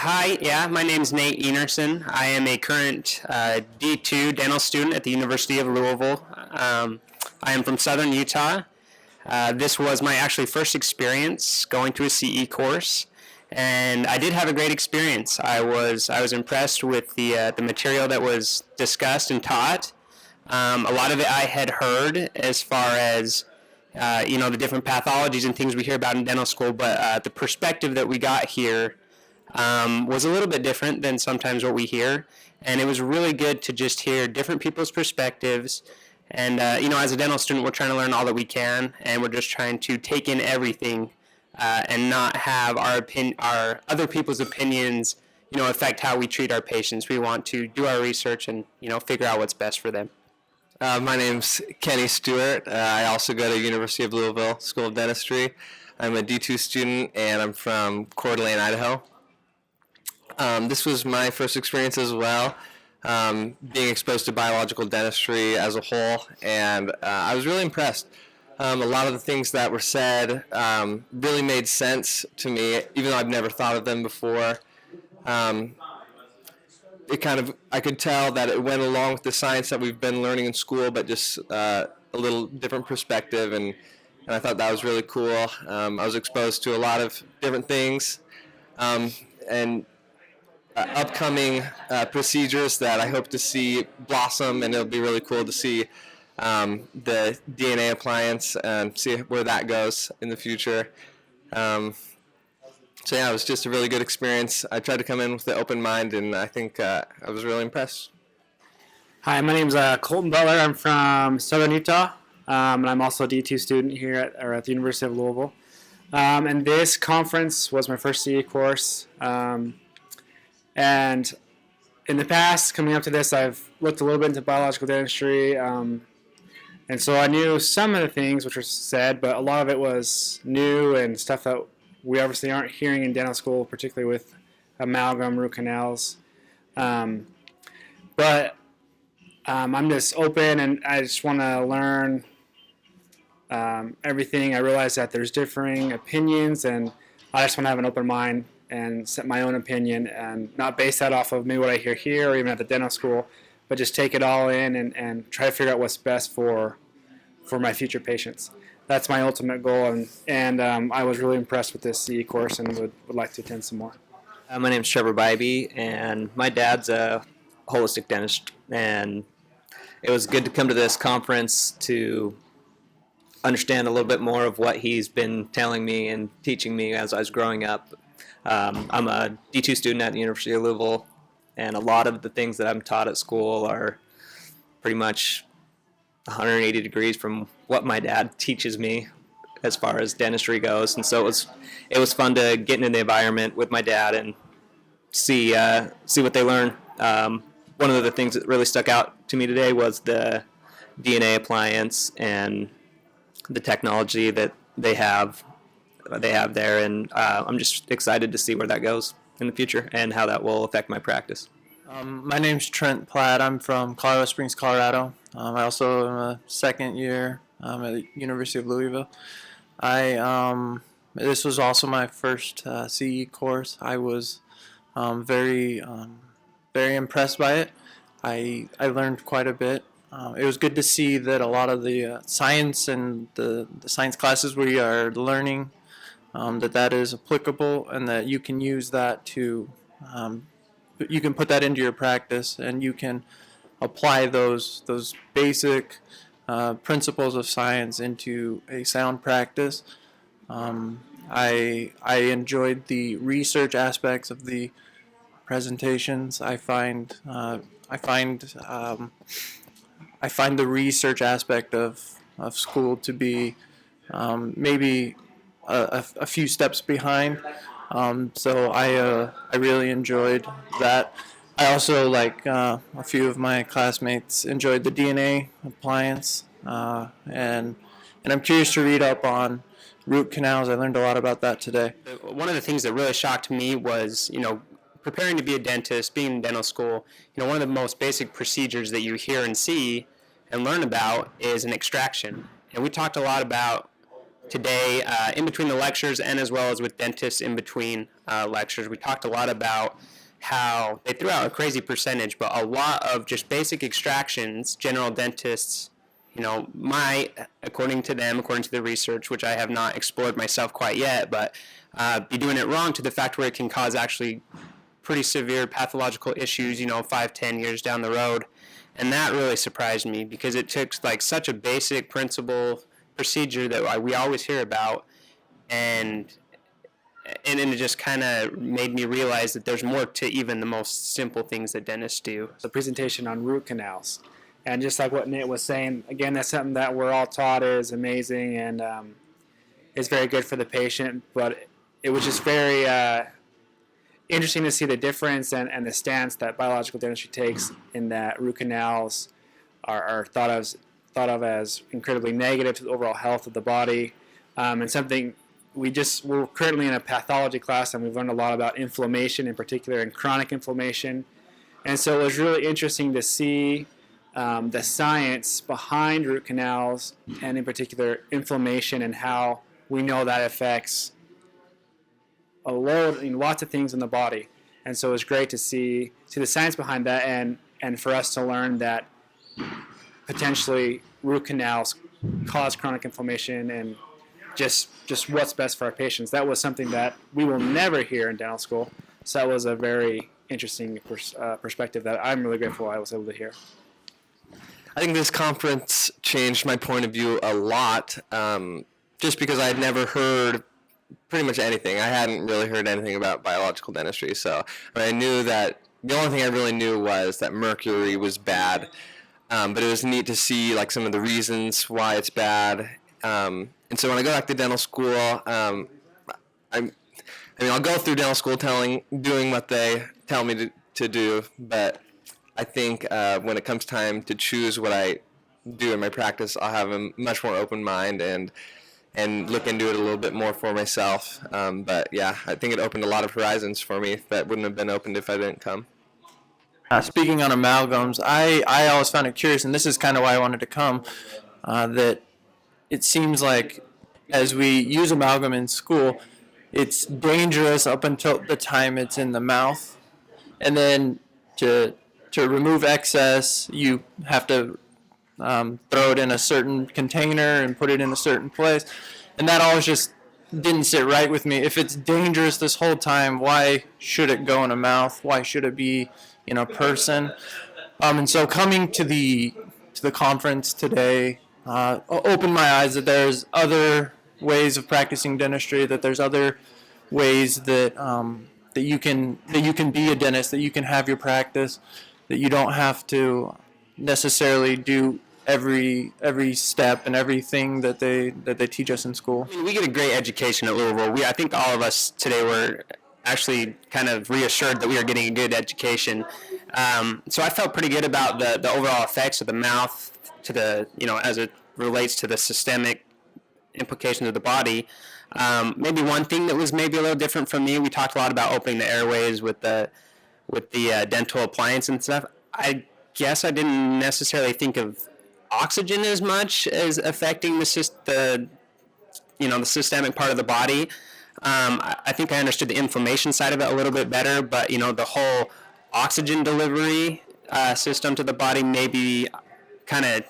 Hi, yeah, my name is Nate Enerson. I am a current D2 dental student at the University of Louisville. I am from Southern Utah. This was my actually first experience going through a CE course, and I did have a great experience. I was impressed with the material that was discussed and taught. A lot of it I had heard as far as the different pathologies and things we hear about in dental school, but the perspective that we got here was a little bit different than sometimes what we hear, and it was really good to just hear different people's perspectives. And as a dental student, we're trying to learn all that we can, and we're just trying to take in everything and not have our other people's opinions, affect how we treat our patients. We want to do our research and figure out what's best for them. My name's Kenny Stewart. I also go to University of Louisville School of Dentistry. I'm a D2 student, and I'm from Coeur d'Alene, Idaho. This was my first experience as well, being exposed to biological dentistry as a whole, and I was really impressed. A lot of the things that were said really made sense to me, even though I've never thought of them before. I could tell that it went along with the science that we've been learning in school, but just a little different perspective, and I thought that was really cool. I was exposed to a lot of different things, and upcoming procedures that I hope to see blossom, and it'll be really cool to see the DNA appliance and see where that goes in the future. So yeah, it was just a really good experience. I tried to come in with an open mind, and I think I was really impressed. Hi, my name's Colton Butler. I'm from Southern Utah, and I'm also a D2 student here at the University of Louisville. And this conference was my first CE course. And in the past, coming up to this, I've looked a little bit into biological dentistry, and so I knew some of the things which were said, but a lot of it was new and stuff that we obviously aren't hearing in dental school, particularly with amalgam, root canals. But I'm just open, and I just want to learn everything. I realize that there's differing opinions, and I just want to have an open mind and set my own opinion and not base that off of maybe what I hear here or even at the dental school, but just take it all in and try to figure out what's best for my future patients. That's my ultimate goal, and I was really impressed with this CE course and would like to attend some more. My name's Trevor Bybee, and my dad's a holistic dentist, and it was good to come to this conference to understand a little bit more of what he's been telling me and teaching me as I was growing up. I'm a D2 student at the University of Louisville, and a lot of the things that I'm taught at school are pretty much 180 degrees from what my dad teaches me as far as dentistry goes. And so it was fun to get into the environment with my dad and see what they learn. One of the things that really stuck out to me today was the DNA appliance and the technology that they have there, and I'm just excited to see where that goes in the future and how that will affect my practice. My name's Trent Platt. I'm from Colorado Springs, Colorado. I also am a second year at the University of Louisville. This was also my first CE course. I was very impressed by it. I learned quite a bit. It was good to see that a lot of the science and the science classes we are learning, that is applicable, and that you can use that to you can put that into your practice, and you can apply those basic principles of science into a sound practice. I enjoyed the research aspects of the presentations. I find the research aspect of school to be maybe a few steps behind. So I really enjoyed that. I also, like a few of my classmates, enjoyed the DNA appliance, and I'm curious to read up on root canals. I learned a lot about that today. One of the things that really shocked me was, preparing to be a dentist, being in dental school, one of the most basic procedures that you hear and see and learn about is an extraction. And we talked a lot about today in between the lectures and as well as with dentists in between lectures. We talked a lot about how they threw out a crazy percentage, but a lot of just basic extractions, general dentists, according to them, according to the research, which I have not explored myself quite yet, but be doing it wrong to the fact where it can cause actually pretty severe pathological issues, 5, 10 years down the road. And that really surprised me because it took like such a basic principle procedure that we always hear about, and it just kind of made me realize that there's more to even the most simple things that dentists do. The presentation on root canals. And just like what Nate was saying, again, that's something that we're all taught is amazing and is very good for the patient. But it was just very interesting to see the difference and the stance that biological dentistry takes in that root canals are thought of as incredibly negative to the overall health of the body. And something we're currently in a pathology class, and we've learned a lot about inflammation in particular and chronic inflammation. And so it was really interesting to see the science behind root canals and in particular inflammation and how we know that affects lots of things in the body. And so it was great to see the science behind that and for us to learn that potentially root canals cause chronic inflammation and just what's best for our patients. That was something that we will never hear in dental school. So that was a very interesting perspective that I'm really grateful I was able to hear. I think this conference changed my point of view a lot, just because I had never heard pretty much anything. I hadn't really heard anything about biological dentistry, so I knew that the only thing I really knew was that mercury was bad, but it was neat to see like some of the reasons why it's bad. And so when I go back to dental school, I'll go through dental school doing what they tell me to do, but I think when it comes time to choose what I do in my practice, I'll have a much more open mind and look into it a little bit more for myself. But yeah, I think it opened a lot of horizons for me that wouldn't have been opened if I didn't come. Speaking on amalgams, I always found it curious, and this is kind of why I wanted to come, that it seems like as we use amalgam in school, it's dangerous up until the time it's in the mouth. And then to remove excess, you have to throw it in a certain container and put it in a certain place. And that always just didn't sit right with me. If it's dangerous this whole time, why should it go in a mouth? Why should it be in a person? And so coming to the conference today opened my eyes that there's other ways of practicing dentistry, that there's other ways that that you can be a dentist, that you can have your practice, that you don't have to necessarily do every step and everything that they teach us in school. I mean, we get a great education at Louisville. I think all of us today were actually kind of reassured that we are getting a good education. So I felt pretty good about the overall effects of the mouth to the, as it relates to the systemic implications of the body. Maybe one thing that was maybe a little different from me, we talked a lot about opening the airways with the dental appliance and stuff. I guess I didn't necessarily think of oxygen as much as affecting the systemic part of the body. I think I understood the inflammation side of it a little bit better, but the whole oxygen delivery system to the body maybe kind of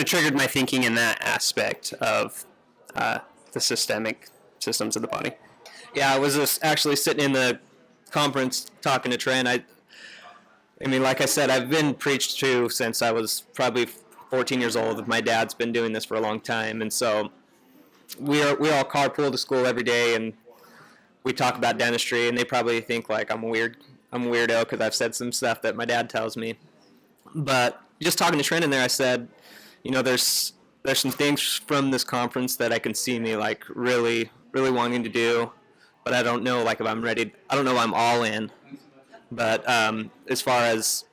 triggered my thinking in that aspect of the systemic systems of the body. Yeah, I was just actually sitting in the conference talking to Trent. I mean, like I said, I've been preached to since I was probably 14 years old. My dad's been doing this for a long time, and so we all carpool to school every day, and we talk about dentistry, and they probably think like I'm a weirdo because I've said some stuff that my dad tells me. But just talking to Trent in there, I said, there's some things from this conference that I can see me like really, really wanting to do, but I don't know like if I'm ready. I don't know if I'm all in. But as far as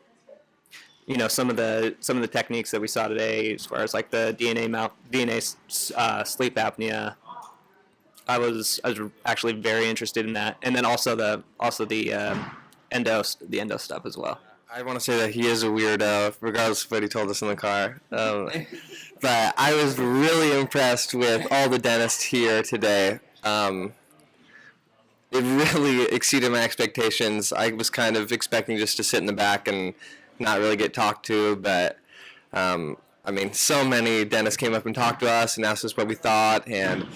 some of the techniques that we saw today, as far as like the DNA sleep apnea, I was actually very interested in that, and then also the endo stuff as well. I want to say that he is a weirdo, regardless of what he told us in the car. But I was really impressed with all the dentists here today. It really exceeded my expectations. I was kind of expecting just to sit in the back and not really get talked to, but I mean, so many dentists came up and talked to us and asked us what we thought, and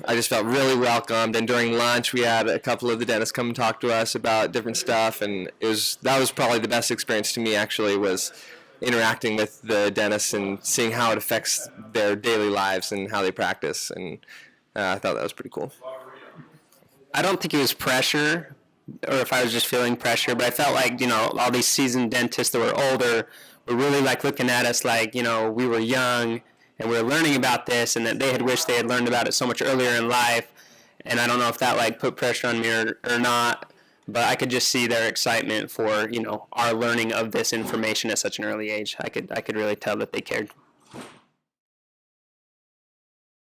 I just felt really welcomed. And during lunch, we had a couple of the dentists come and talk to us about different stuff, and that was probably the best experience to me, actually, was interacting with the dentists and seeing how it affects their daily lives and how they practice, and I thought that was pretty cool. I don't think it was pressure, or if I was just feeling pressure, but I felt like, all these seasoned dentists that were older were really like looking at us like, we were young and we were learning about this, and that they had wished they had learned about it so much earlier in life. And I don't know if that like put pressure on me or not, but I could just see their excitement for, our learning of this information at such an early age. I could really tell that they cared.